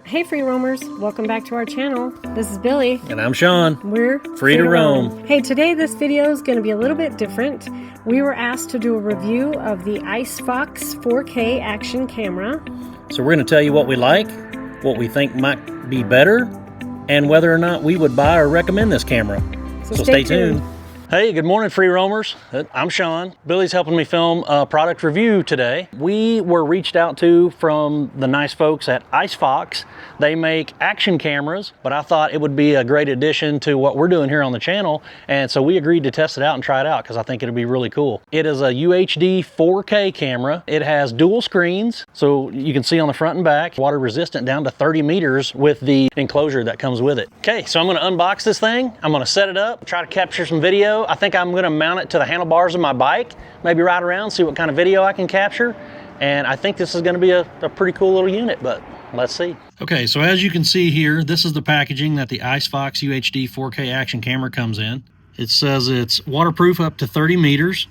Hey free roamers, welcome back to our channel. This is Billy. And I'm Sean. We're Free to roam. Hey, today this video is going to be a little bit different. We were asked to do a review of the IceFOX 4K action camera. So we're going to tell you what we like, what we think might be better, and whether or not we would buy or recommend this camera. So stay tuned. Hey, good morning, free roamers. I'm Sean. Billy's helping me film a product review today. We were reached out to from the nice folks at IceFOX. They make action cameras, but I thought it would be a great addition to what we're doing here on the channel. And so we agreed to test it out and try it out because I think it'd be really cool. It is a UHD 4K camera. It has dual screens, so you can see on the front and back, water resistant down to 30 meters with the enclosure that comes with it. Okay, so I'm gonna unbox this thing. I'm gonna set it up, try to capture some video. I think I'm gonna mount it to the handlebars of my bike, maybe ride around, see what kind of video I can capture. And I think this is gonna be a pretty cool little unit, but let's see. Okay, so as you can see here, this is the packaging that the IceFOX UHD 4K action camera comes in. It says it's waterproof up to 30 meters,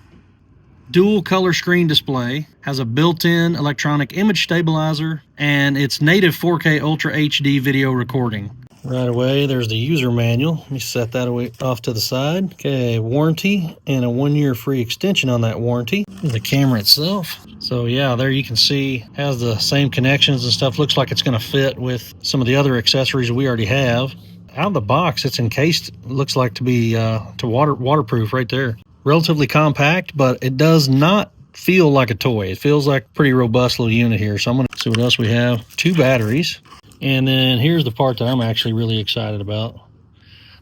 dual color screen display, has a built-in electronic image stabilizer, and it's native 4K Ultra HD video recording. Right away, there's the user manual. Let me set that away off to the side. Okay, warranty and a 1-year free extension on that warranty. The camera itself. So yeah, there you can see has the same connections and stuff. Looks like it's going to fit with some of the other accessories we already have. Out of the box, it's encased. Looks like to be waterproof right there. Relatively compact, but it does not feel like a toy. It feels like a pretty robust little unit here. So I'm going to see what else we have. 2 batteries. And then here's the part that I'm actually really excited about.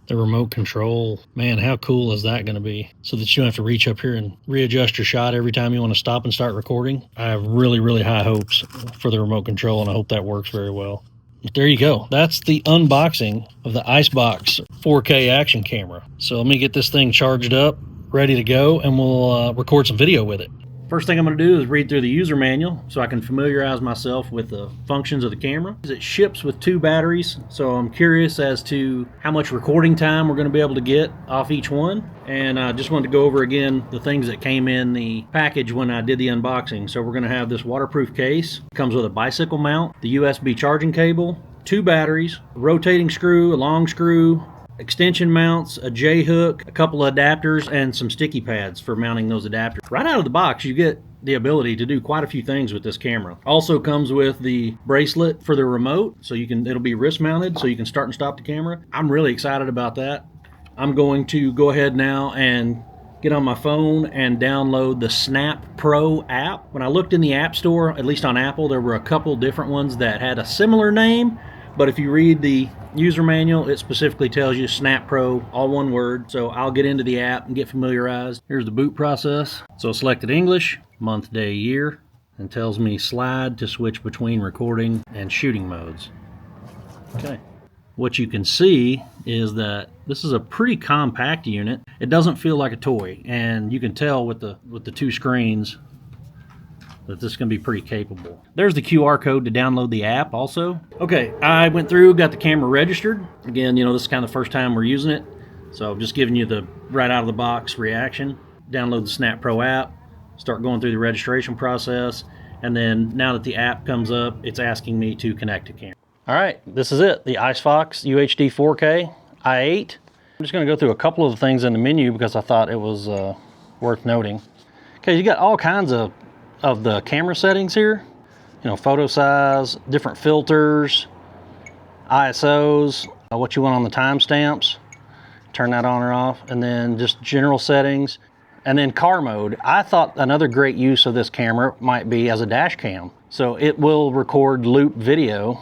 The remote control. Man, how cool is that going to be? So that you don't have to reach up here and readjust your shot every time you want to stop and start recording. I have really, really high hopes for the remote control, and I hope that works very well. But there you go. That's the unboxing of the IceFOX 4K action camera. So let me get this thing charged up, ready to go, and we'll record some video with it. First thing I'm going to do is read through the user manual so I can familiarize myself with the functions of the camera. It ships with 2 batteries, so I'm curious as to how much recording time we're going to be able to get off each one. And I just wanted to go over again the things that came in the package when I did the unboxing. So we're going to have this waterproof case. It comes with a bicycle mount, the USB charging cable, 2 batteries, a rotating screw, a long screw, extension mounts, a J-hook, a couple of adapters, and some sticky pads for mounting those adapters. Right out of the box, you get the ability to do quite a few things with this camera. Also comes with the bracelet for the remote, so it'll be wrist mounted, so you can start and stop the camera. I'm really excited about that. I'm going to go ahead now and get on my phone and download the Snap Pro app. When I looked in the App Store, at least on Apple, there were a couple different ones that had a similar name, but if you read the user manual, it specifically tells you Snap Pro, all one word. So I'll get into the app and get familiarized. Here's the boot process. So selected English, month, day, year, and tells me slide to switch between recording and shooting modes. Okay. What you can see is that this is a pretty compact unit. It doesn't feel like a toy, and you can tell with the 2 screens that this is going to be pretty capable. There's the QR code to download the app also. Okay, I went through, got the camera registered. Again, this is kind of the first time we're using it, so I'm just giving you the right out of the box reaction. Download the Snap Pro app, start going through the registration process, and then now that the app comes up, it's asking me to connect to camera. All right, this is it, the IceFOX UHD 4K i8. I'm just going to go through a couple of the things in the menu because I thought it was worth noting. Okay, you got all kinds of the camera settings here, photo size, different filters, ISOs, what you want on the timestamps, turn that on or off, and then just general settings, and then car mode. I thought another great use of this camera might be as a dash cam. So it will record loop video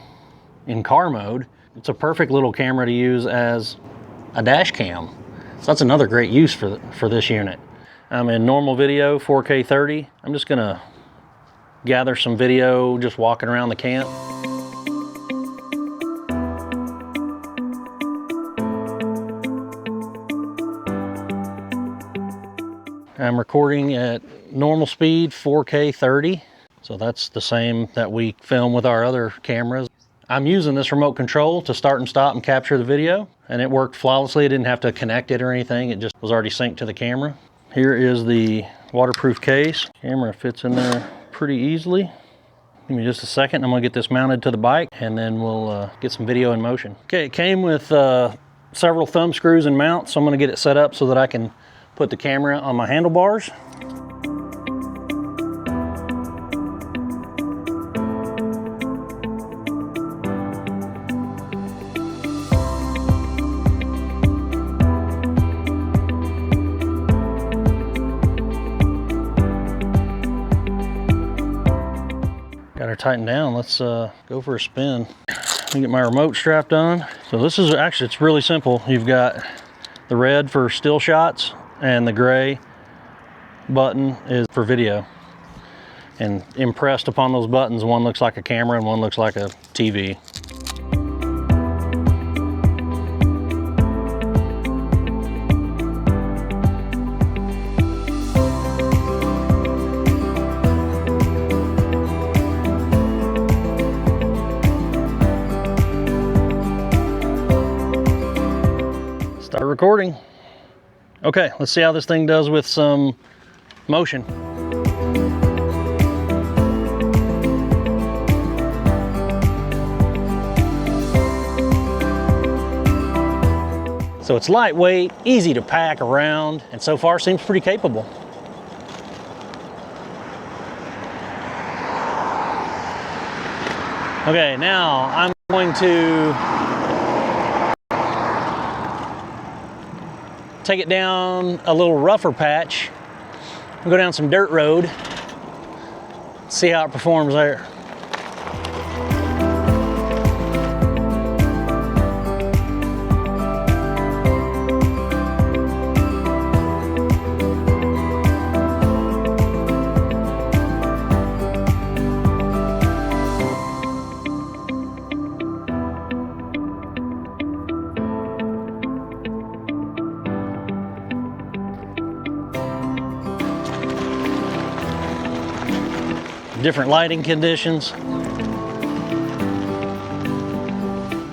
in car mode. It's a perfect little camera to use as a dash cam. So that's another great use for this unit. I'm in normal video, 4K 30. I'm just gonna gather some video just walking around the camp. I'm recording at normal speed, 4K 30. So that's the same that we film with our other cameras. I'm using this remote control to start and stop and capture the video, and it worked flawlessly. I didn't have to connect it or anything. It just was already synced to the camera. Here is the waterproof case. Camera fits in there pretty easily. Give me just a second. I'm gonna get this mounted to the bike and then we'll get some video in motion. Okay, it came with several thumb screws and mounts, so I'm gonna get it set up so that I can put the camera on my handlebars. Got her tightened down. Let's go for a spin. Let me get my remote strapped on. So this is actually, it's really simple. You've got the red for still shots and the gray button is for video. And impressed upon those buttons, one looks like a camera and one looks like a TV. Start recording. Okay, let's see how this thing does with some motion. So it's lightweight, easy to pack around, and so far seems pretty capable. Okay, now I'm going to take it down a little rougher patch, go down some dirt road, see how it performs there. Different lighting conditions.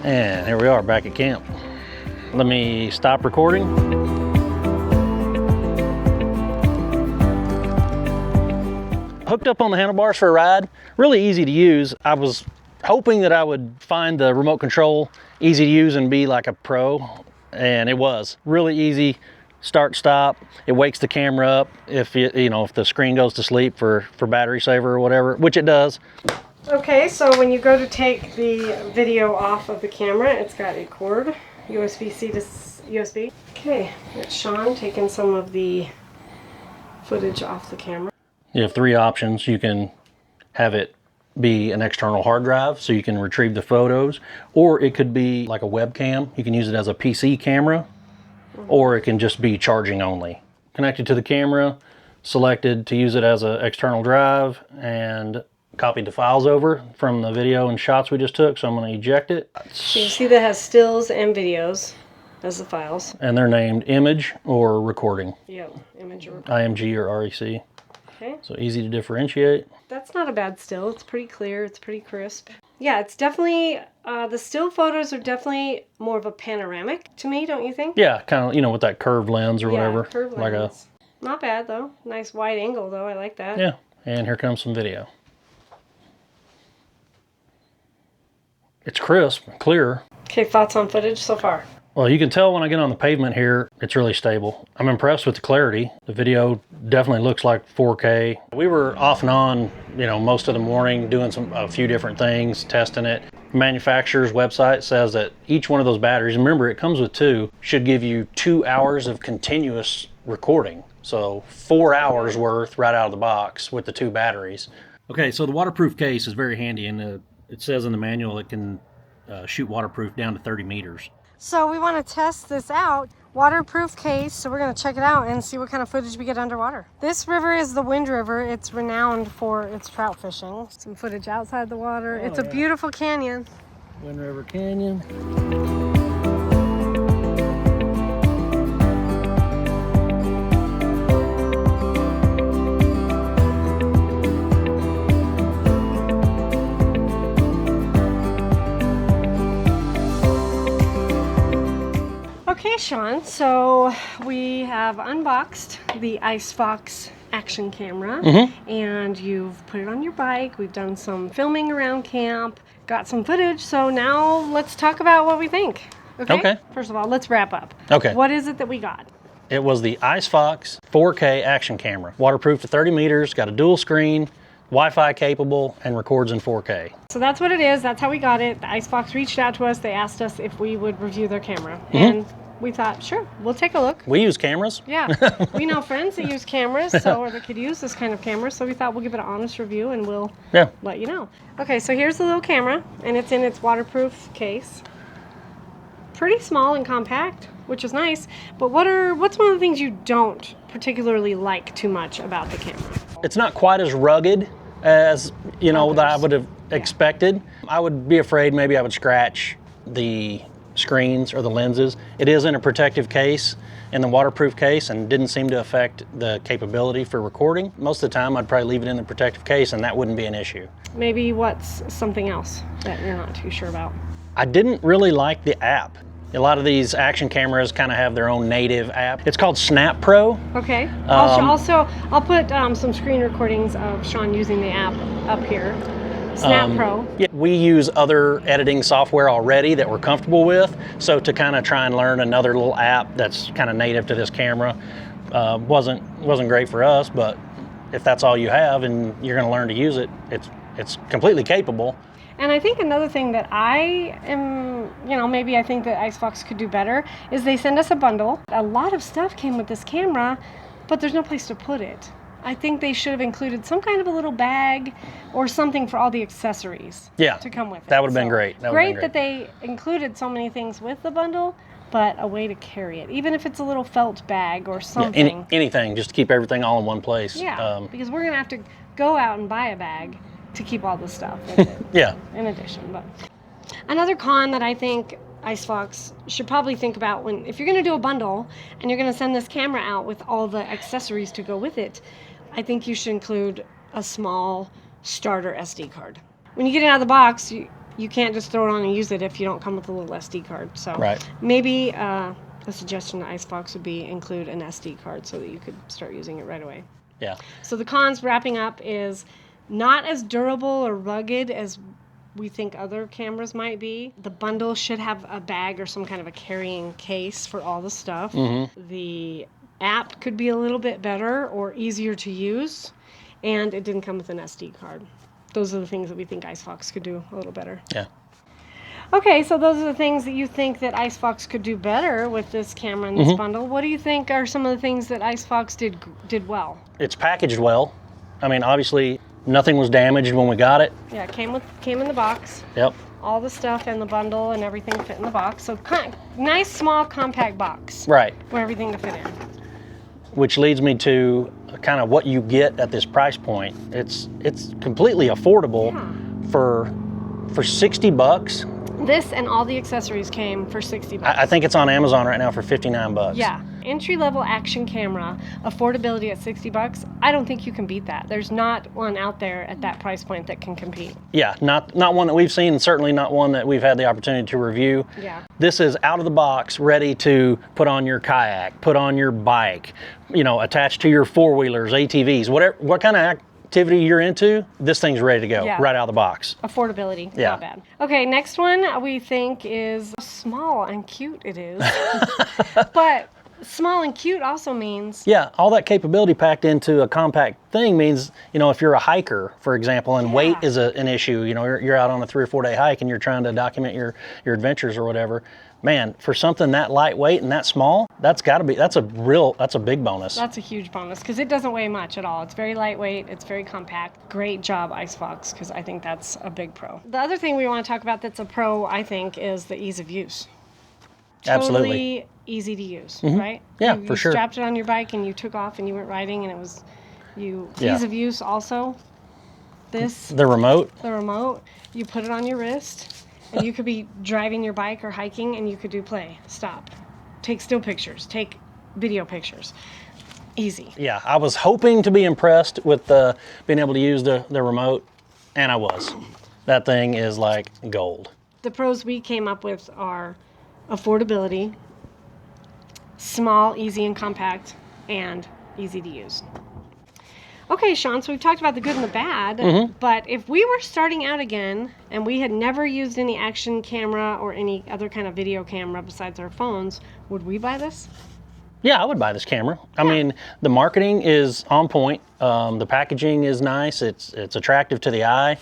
And here we are back at camp. Let me stop recording. Hooked up on the handlebars for a ride. Really easy to use. I was hoping that I would find the remote control easy to use and be like a pro, and it was really easy. Start, stop. It wakes the camera up if if the screen goes to sleep for battery saver or whatever, which it does. Okay, so when you go to take the video off of the camera, it's got a cord, USB-C to USB. Okay, it's Sean taking some of the footage off the camera. You have three options. You can have it be an external hard drive so you can retrieve the photos, or it could be like a webcam. You can use it as a PC camera, or it can just be charging only. Connected to the camera, selected to use it as an external drive, and copied the files over from the video and shots we just took, so I'm going to eject it. So you see that has stills and videos as the files. And they're named image or recording. Yep, image or recording. IMG or REC. Okay. So easy to differentiate. That's not a bad still. It's pretty clear. It's pretty crisp. Yeah, it's definitely, the still photos are definitely more of a panoramic to me, don't you think? Yeah, kind of, with that curved lens or whatever. Curved lens. Not bad, though. Nice wide angle, though. I like that. Yeah, and here comes some video. It's crisp, clear. Okay, thoughts on footage so far? Well, you can tell when I get on the pavement here, it's really stable. I'm impressed with the clarity. The video definitely looks like 4K. We were off and on, most of the morning doing a few different things, testing it. Manufacturer's website says that each one of those batteries, remember it comes with two, should give you 2 hours of continuous recording. So 4 hours worth right out of the box with the two batteries. Okay, so the waterproof case is very handy, and it says in the manual it can shoot waterproof down to 30 meters. So we want to test this out. Waterproof case, so we're going to check it out and see what kind of footage we get underwater. This river is the Wind River. It's renowned for its trout fishing. Some footage outside the water. It's a beautiful canyon. Wind River Canyon. Okay, Sean, so we have unboxed the IceFOX Action Camera, and you've put it on your bike. We've done some filming around camp, got some footage, so now let's talk about what we think. Okay? First of all, let's wrap up. Okay. What is it that we got? It was the IceFOX 4K action camera. Waterproof to 30 meters, got a dual screen, Wi-Fi capable, and records in 4K. So that's what it is. That's how we got it. The IceFOX reached out to us. They asked us if we would review their camera. And we thought, sure, we'll take a look. We use cameras. Yeah. We know friends that use cameras, or that could use this kind of camera. So we thought we'll give it an honest review and we'll let you know. Okay, so here's the little camera, and it's in its waterproof case. Pretty small and compact, which is nice. But what's one of the things you don't particularly like too much about the camera? It's not quite as rugged as, that I would have expected. I would be afraid maybe I would scratch the screens or the lenses. It is in a protective case, in the waterproof case, and didn't seem to affect the capability for recording. Most of the time I'd probably leave it in the protective case and that wouldn't be an issue. Maybe what's something else that you're not too sure about? I didn't really like the app. A lot of these action cameras kind of have their own native app. It's called Snap Pro. Okay. I'll put some screen recordings of Sean using the app up here. Snap Pro. Yeah, we use other editing software already that we're comfortable with. So to kind of try and learn another little app that's kind of native to this camera wasn't great for us. But if that's all you have and you're going to learn to use it, it's completely capable. And I think another thing that I am, maybe I think that IceFOX could do better is they send us a bundle. A lot of stuff came with this camera, but there's no place to put it. I think they should have included some kind of a little bag or something for all the accessories to come with it. That would have been great. Great that they included so many things with the bundle, but a way to carry it, even if it's a little felt bag or something. Yeah, anything, just to keep everything all in one place. Yeah, because we're going to have to go out and buy a bag to keep all the stuff with it. In addition. But another con that I think IceFOX should probably think about if you're going to do a bundle and you're going to send this camera out with all the accessories to go with it, I think you should include a small starter SD card. When you get it out of the box, you can't just throw it on and use it if you don't come with a little SD card. So maybe a suggestion to IceFOX would be include an SD card so that you could start using it right away. Yeah. So the cons, wrapping up, is not as durable or rugged as we think other cameras might be. The bundle should have a bag or some kind of a carrying case for all the stuff. The app could be a little bit better or easier to use, and it didn't come with an SD card. Those are the things that we think IceFOX could do a little better. Yeah. Okay, so those are the things that you think that IceFOX could do better with this camera and this bundle. What do you think are some of the things that IceFOX did well? It's packaged well. I mean, obviously, nothing was damaged when we got it. Yeah, it came in the box. Yep. All the stuff in the bundle and everything fit in the box. So nice, small, compact box. Right. For everything to fit in. Which leads me to kind of what you get at this price point. It's completely affordable for $60. This and all the accessories came for $60. I think it's on Amazon right now for $59. Yeah. Entry-level action camera, affordability at $60. I don't think you can beat that. There's not one out there at that price point that can compete. Yeah, not one that we've seen, and certainly not one that we've had the opportunity to review. Yeah. This is out of the box, ready to put on your kayak, put on your bike, attached to your four-wheelers, ATVs, what kind of activity you're into, this thing's ready to go right out of the box. Affordability, not bad. Okay, next one we think is small and cute it is. But small and cute also means... Yeah, all that capability packed into a compact thing means, if you're a hiker, for example, and weight is an issue, you're out on a 3 or 4 day hike and you're trying to document your adventures or whatever, man, for something that lightweight and that small, that's a big bonus. That's a huge bonus because it doesn't weigh much at all. It's very lightweight, it's very compact. Great job, IceFOX, because I think that's a big pro. The other thing we want to talk about that's a pro, I think, is the ease of use. Totally easy to use, right? Yeah, for sure. You strapped it on your bike and you took off and you went riding and it was ease of use also. The remote, you put it on your wrist and you could be driving your bike or hiking and you could do play, stop, take still pictures, take video pictures. Easy. Yeah, I was hoping to be impressed with being able to use the remote, and I was. That thing is like gold. The pros we came up with are affordability, small, easy, and compact, and easy to use. Okay, Sean, so we've talked about the good and the bad, but if we were starting out again and we had never used any action camera or any other kind of video camera besides our phones, would we buy this? Yeah, I would buy this camera. I mean, the marketing is on point. The packaging is nice. It's attractive to the eye.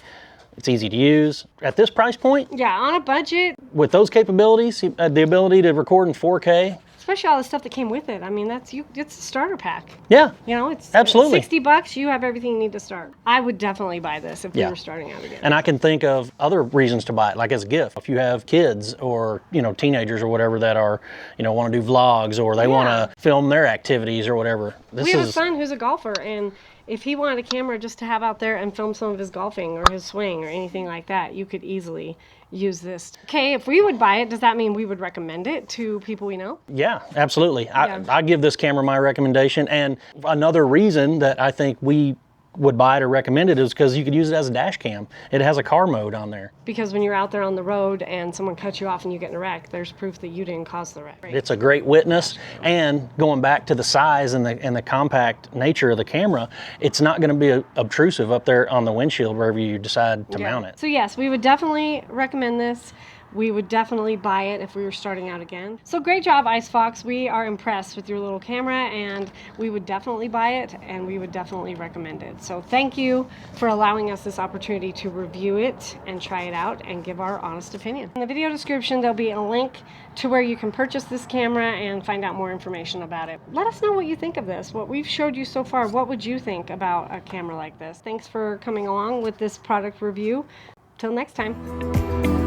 It's easy to use. At this price point, Yeah, on a budget, with those capabilities, the ability to record in 4K. especially all the stuff that came with it. I mean, it's a starter pack. Yeah, You know, it's absolutely. $60, you have everything you need to start. I would definitely buy this if we were starting out again. And I can think of other reasons to buy it, like as a gift. If you have kids or, teenagers or whatever that are, want to do vlogs or they want to film their activities or whatever. We have a son who's a golfer, and if he wanted a camera just to have out there and film some of his golfing or his swing or anything like that, you could easily use this. Okay, if we would buy it, does that mean we would recommend it to people we know? Yeah, absolutely. I give this camera my recommendation. And another reason that I think we would buy it or recommend it is because you could use it as a dash cam. It has a car mode on there. Because when you're out there on the road and someone cuts you off and you get in a wreck, there's proof that you didn't cause the wreck. It's a great witness. And going back to the size and the compact nature of the camera, it's not going to be obtrusive up there on the windshield wherever you decide to mount it. So yes, we would definitely recommend this. We would definitely buy it if we were starting out again. So great job, IceFOX. We are impressed with your little camera, and we would definitely buy it, and we would definitely recommend it. So thank you for allowing us this opportunity to review it and try it out and give our honest opinion. In the video description, there'll be a link to where you can purchase this camera and find out more information about it. Let us know what you think of this, what we've showed you so far. What would you think about a camera like this? Thanks for coming along with this product review. Till next time.